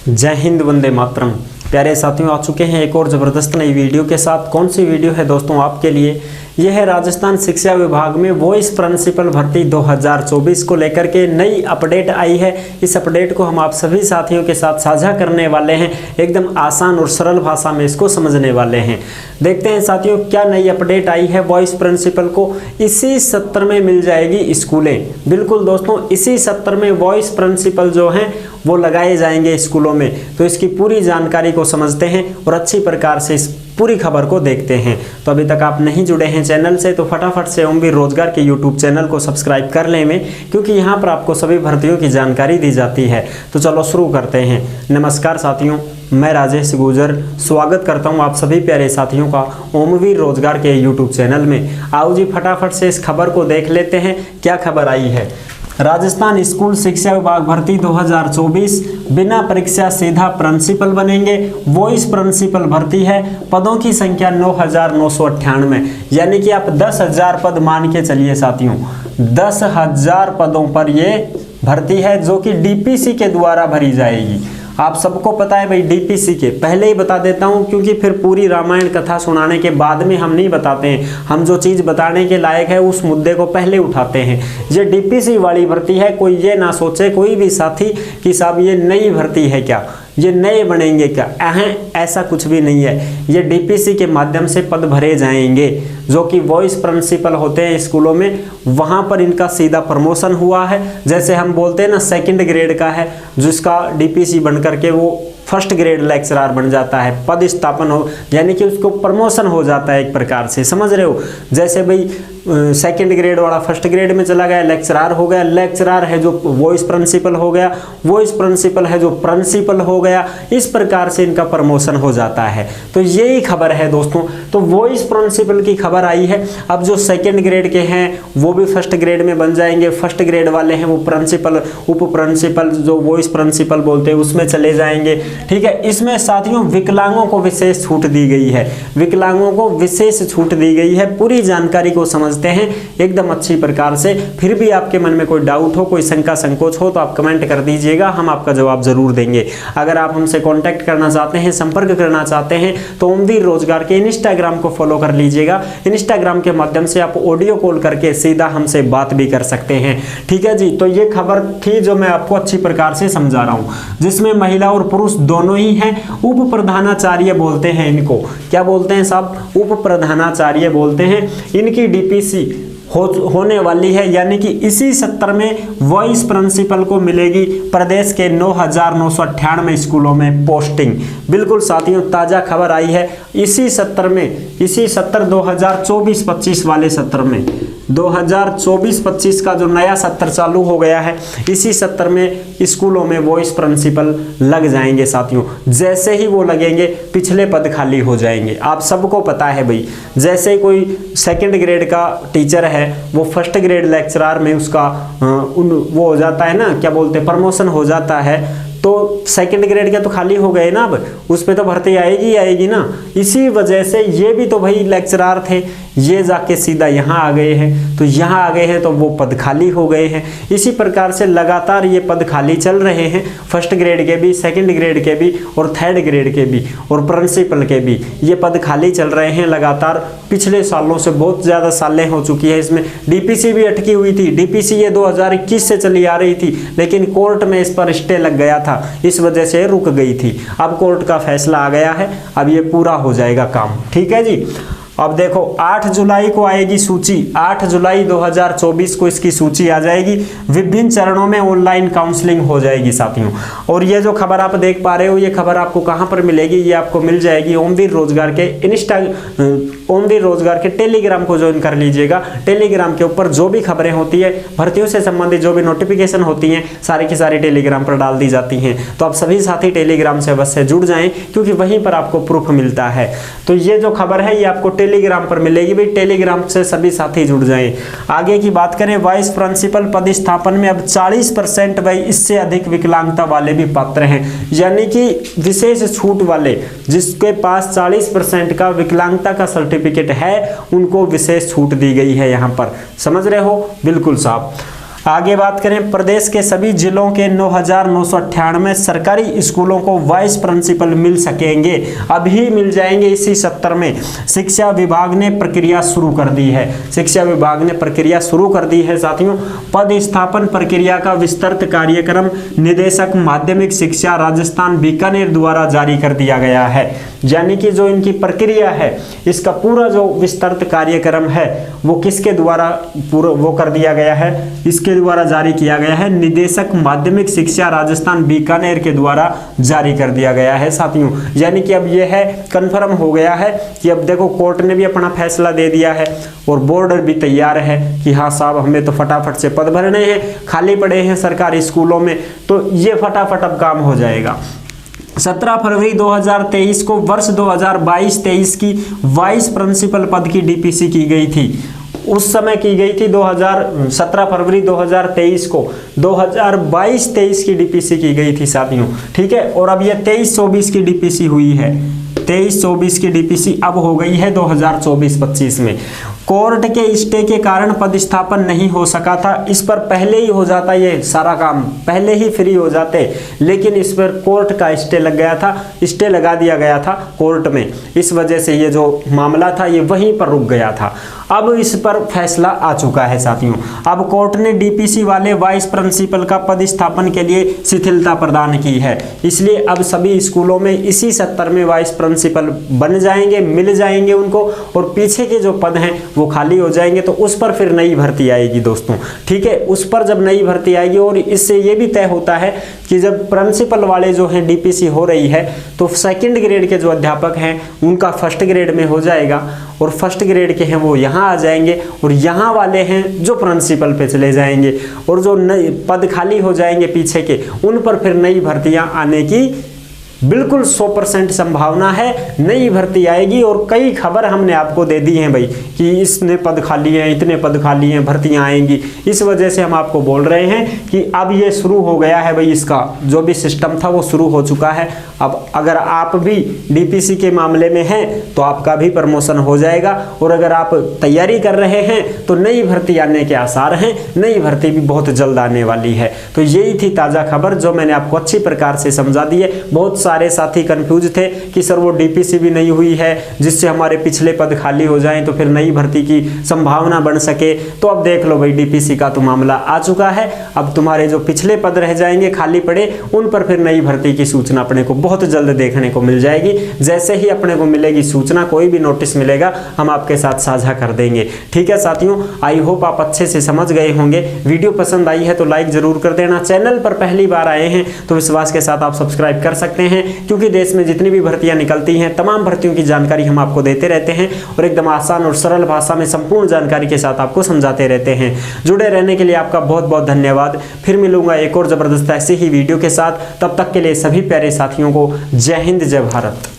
जय हिंद, वंदे मातरम। प्यारे साथियों, आ चुके हैं एक और ज़बरदस्त नई वीडियो के साथ। कौन सी वीडियो है दोस्तों आपके लिए? यह है राजस्थान शिक्षा विभाग में वॉइस प्रिंसिपल भर्ती 2024 को लेकर के नई अपडेट आई है। इस अपडेट को हम आप सभी साथियों के साथ साझा करने वाले हैं। एकदम आसान और सरल भाषा में इसको समझने वाले हैं। देखते हैं साथियों क्या नई अपडेट आई है। वॉइस प्रिंसिपल को इसी सत्र में मिल जाएगी स्कूलें। बिल्कुल दोस्तों, इसी सत्र में वॉइस प्रिंसिपल जो हैं वो लगाए जाएंगे स्कूलों में। तो इसकी पूरी जानकारी को समझते हैं और अच्छी प्रकार से इस पूरी खबर को देखते हैं। तो अभी तक आप नहीं जुड़े हैं चैनल से तो फटाफट से ओमवीर रोजगार के यूट्यूब चैनल को सब्सक्राइब कर लें में, क्योंकि यहाँ पर आपको सभी भर्तियों की जानकारी दी जाती है। तो चलो शुरू करते हैं। नमस्कार साथियों, मैं राजेश गुजर स्वागत करता हूँ आप सभी प्यारे साथियों का ओमवीर रोजगार के यूट्यूब चैनल में। आओ जी फटाफट से इस खबर को देख लेते हैं क्या खबर आई है। राजस्थान स्कूल शिक्षा विभाग भर्ती 2024 बिना परीक्षा सीधा प्रिंसिपल बनेंगे। वॉइस प्रिंसिपल भर्ती है। पदों की संख्या 9,998, यानी कि आप 10,000 पद मान के चलिए साथियों। 10,000 पदों पर ये भर्ती है जो कि डीपीसी के द्वारा भरी जाएगी। आप सबको पता है भाई डीपीसी के, पहले ही बता देता हूं क्योंकि फिर पूरी रामायण कथा सुनाने के बाद में हम नहीं बताते हैं। हम जो चीज़ बताने के लायक है उस मुद्दे को पहले उठाते हैं। ये डीपीसी वाली भर्ती है। कोई ये ना सोचे कोई भी साथी कि साहब ये नई भर्ती है क्या, ये नए बनेंगे क्या। ऐसा कुछ भी नहीं है। ये डीपीसी के माध्यम से पद भरे जाएंगे जो कि वॉइस प्रिंसिपल होते हैं स्कूलों में। वहाँ पर इनका सीधा प्रमोशन हुआ है। जैसे हम बोलते हैं ना सेकंड ग्रेड का है जिसका डीपीसी बन करके वो फर्स्ट ग्रेड लेक्चरर बन जाता है। पद स्थापन हो यानी कि उसको प्रमोशन हो जाता है एक प्रकार से, समझ रहे हो। जैसे भाई सेकंड ग्रेड वाला फर्स्ट ग्रेड में चला गया, लेक्चरर हो गया। लेक्चरर है जो वॉइस प्रिंसिपल हो गया, वॉइस प्रिंसिपल है जो प्रिंसिपल हो गया। इस प्रकार से इनका प्रमोशन हो जाता है। तो यही खबर है दोस्तों। तो वॉइस प्रिंसिपल की खबर आई है। अब जो सेकंड ग्रेड के हैं वो भी फर्स्ट ग्रेड में बन जाएंगे। फर्स्ट ग्रेड वाले हैं वो प्रिंसिपल, उप प्रिंसिपल जो वॉइस प्रिंसिपल बोलते हैं उसमें चले जाएंगे। ठीक है। इसमें साथियों विकलांगों को विशेष छूट दी गई है। विकलांगों को विशेष छूट दी गई है। पूरी जानकारी को समझते हैं एकदम अच्छी प्रकार से। फिर भी आपके मन में कोई डाउट हो, कोई शंका संकोच हो तो आप कमेंट कर दीजिएगा, हम आपका जवाब जरूर देंगे। अगर आप हमसे कांटेक्ट करना चाहते हैं, संपर्क करना चाहते हैं तो ओमवीर रोजगार के इंस्टाग्राम को फॉलो कर लीजिएगा। इंस्टाग्राम के माध्यम से आप ऑडियो कॉल करके सीधा हमसे बात भी कर सकते हैं। ठीक है जी। तो ये खबर थी जो मैं आपको अच्छी प्रकार से समझा रहा हूं, जिसमें महिला और पुरुष दोनों ही हैं। उप प्रधानाचार्य बोलते हैं इनको। क्या बोलते हैं साहब? उप प्रधानाचार्य बोलते हैं। इनकी डीपीसी होने वाली है, यानी कि इसी सत्र में वॉइस प्रिंसिपल को मिलेगी प्रदेश के 9,998 स्कूलों में पोस्टिंग। बिल्कुल साथियों, ताजा खबर आई है। इसी सत्र में, इसी सत्र 2024-25 वाले सत्र में, 2024-25 का जो नया सत्र चालू हो गया है, इसी सत्र में स्कूलों में वॉइस प्रिंसिपल लग जाएंगे साथियों। जैसे ही वो लगेंगे पिछले पद खाली हो जाएंगे। आप सबको पता है भाई, जैसे कोई सेकंड ग्रेड का टीचर है वो फर्स्ट ग्रेड लेक्चरर में उसका वो हो जाता है ना, क्या बोलते हैं, प्रमोशन हो जाता है। तो सेकंड ग्रेड के तो खाली हो गए ना, अब उस पे तो भर्ती आएगी ही आएगी ना। इसी वजह से ये भी तो भाई लेक्चरर थे, ये जाके सीधा यहाँ आ गए हैं। तो यहाँ आ गए हैं तो वो पद खाली हो गए हैं। इसी प्रकार से लगातार ये पद खाली चल रहे हैं। फर्स्ट ग्रेड के भी, सेकंड ग्रेड के भी और थर्ड ग्रेड के भी और प्रिंसिपल के भी ये पद खाली चल रहे हैं लगातार। पिछले सालों से बहुत ज़्यादा सालें हो चुकी है इसमें। डीपीसी भी अटकी हुई थी। डीपीसी ये 2021 से चली आ रही थी, लेकिन कोर्ट में इस पर स्टे लग गया था, इस वजह से रुक गई थी। अब कोर्ट का फैसला आ गया है, अब ये पूरा हो जाएगा काम। ठीक है जी। अब देखो 8 जुलाई को आएगी सूची। 8 जुलाई 2024 को इसकी सूची आ जाएगी। विभिन्न चरणों में ऑनलाइन काउंसलिंग हो जाएगी साथियों। और ये जो खबर आप देख पा रहे हो, ये खबर आपको कहां पर मिलेगी? ये आपको मिल जाएगी ओमवीर रोजगार के टेलीग्राम को ज्वाइन कर लीजिएगा। टेलीग्राम के ऊपर जो भी खबरें होती है, भर्तियों से संबंधित जो भी नोटिफिकेशन होती हैं, सारी की सारी टेलीग्राम पर डाल दी जाती हैं। तो आप सभी साथी टेलीग्राम से अवश्य जुड़ जाएं, क्योंकि वहीं पर आपको प्रूफ मिलता है। तो ये जो खबर है ये आपको टेलीग्राम पर मिलेगी भाई। टेलीग्राम से सभी साथी जुड़ जाएं। आगे की बात करें, वाइस प्रिंसिपल पद स्थापन में अब 40% भाई इससे अधिक विकलांगता वाले भी पात्र हैं, यानी कि विशेष छूट वाले जिसके पास 40% का विकलांगता का सर्टिफिकेट है उनको विशेष छूट दी गई है यहाँ पर। समझ रहे हो? बिल्कुल साहब। आगे बात करें, प्रदेश के सभी जिलों के 9,998 सरकारी स्कूलों को वाइस प्रिंसिपल मिल सकेंगे। अभी मिल जाएंगे इसी सत्र में। शिक्षा विभाग ने प्रक्रिया शुरू कर दी है। शिक्षा विभाग ने प्रक्रिया शुरू कर दी है साथियों। पद स्थापन प्रक्रिया का विस्तृत कार्यक्रम निदेशक माध्यमिक शिक्षा राजस्थान बीकानेर द्वारा जारी कर दिया गया है। यानी कि जो इनकी प्रक्रिया है, इसका पूरा जो विस्तृत कार्यक्रम है वो किसके द्वारा पूरा वो कर दिया गया है, इसके द्वारा जारी किया गया है। निदेशक माध्यमिक शिक्षा राजस्थान बीकानेर के द्वारा जारी कर दिया गया है साथियों। यानी कि अब यह है कंफर्म हो गया है कि अब देखो कोर्ट ने भी अपना फैसला दे दिया है और बोर्ड भी तैयार है कि हाँ साहब हमें तो फटाफट से पद भरने हैं, खाली पड़े हैं सरकारी स्कूलों में, तो ये फटाफट अब काम हो जाएगा। 17 फरवरी 2023 को वर्ष 2022-23 की वाइस प्रिंसिपल पद की डीपीसी की गई थी। उस समय की गई थी 17 फरवरी 2023 को 2022-23 की डीपीसी की गई थी साथियों, ठीक है। और अब यह 23-24 की डीपीसी हुई है। 23-24 की डीपीसी अब हो गई है 2024-25 में। कोर्ट के स्टे के कारण पदस्थापन नहीं हो सका था। इस पर पहले ही हो जाता, ये सारा काम पहले ही फ्री हो जाते, लेकिन इस पर कोर्ट का स्टे लग गया था, स्टे लगा दिया गया था कोर्ट में। इस वजह से ये जो मामला था ये वहीं पर रुक गया था। अब इस पर फैसला आ चुका है साथियों। अब कोर्ट ने डीपीसी वाले वाइस प्रिंसिपल का पदस्थापन के लिए शिथिलता प्रदान की है। इसलिए अब सभी स्कूलों में इसी सत्र में वाइस प्रिंसिपल बन जाएंगे, मिल जाएंगे उनको, और पीछे के जो पद हैं वो खाली हो जाएंगे। तो उस पर फिर नई भर्ती आएगी दोस्तों, ठीक है। उस पर जब नई भर्ती आएगी, और इससे ये भी तय होता है कि जब प्रिंसिपल वाले जो हैं डीपीसी हो रही है तो सेकंड ग्रेड के जो अध्यापक हैं उनका फर्स्ट ग्रेड में हो जाएगा, और फर्स्ट ग्रेड के हैं वो यहाँ आ जाएंगे, और यहाँ वाले हैं जो प्रिंसिपल पे चले जाएंगे, और जो नए पद खाली हो जाएंगे पीछे के उन पर फिर नई भर्तियां आने की बिल्कुल 100% संभावना है। नई भर्ती आएगी, और कई खबर हमने आपको दे दी हैं भाई कि इसने पद खाली हैं, इतने पद खाली हैं, भर्तियां आएंगी। इस वजह से हम आपको बोल रहे हैं कि अब ये शुरू हो गया है भाई, इसका जो भी सिस्टम था वो शुरू हो चुका है। अब अगर आप भी डीपीसी के मामले में हैं तो आपका भी प्रमोशन हो जाएगा, और अगर आप तैयारी कर रहे हैं तो नई भर्ती आने के आसार हैं। नई भर्ती भी बहुत जल्द आने वाली है। तो यही थी ताज़ा खबर जो मैंने आपको अच्छी प्रकार से समझा दी है। बहुत सारे साथी कंफ्यूज थे कि सर वो डीपीसी भी नहीं हुई है जिससे हमारे पिछले पद खाली हो जाएं तो फिर नई भर्ती की संभावना बन सके। तो अब देख लो भाई, डीपीसी का तो मामला आ चुका है। अब तुम्हारे जो पिछले पद रह जाएंगे खाली पड़े उन पर फिर नई भर्ती की सूचना अपने को बहुत जल्द देखने को मिल जाएगी। जैसे ही अपने को मिलेगी सूचना, कोई भी नोटिस मिलेगा, हम आपके साथ साझा कर देंगे, ठीक है साथियों। आई होप आप अच्छे से समझ गए होंगे। वीडियो पसंद आई है तो लाइक जरूर कर देना। चैनल पर पहली बार आए हैं तो विश्वास के साथ आप सब्सक्राइब कर सकते हैं, क्योंकि देश में जितनी भी भर्तियां निकलती हैं तमाम भर्तियों की जानकारी हम आपको देते रहते हैं, और एकदम आसान और सरल भाषा में संपूर्ण जानकारी के साथ आपको समझाते रहते हैं। जुड़े रहने के लिए आपका बहुत बहुत धन्यवाद। फिर मिलूंगा एक और जबरदस्त ऐसे ही वीडियो के साथ। तब तक के लिए सभी प्यारे साथियों को जय हिंद, जय भारत।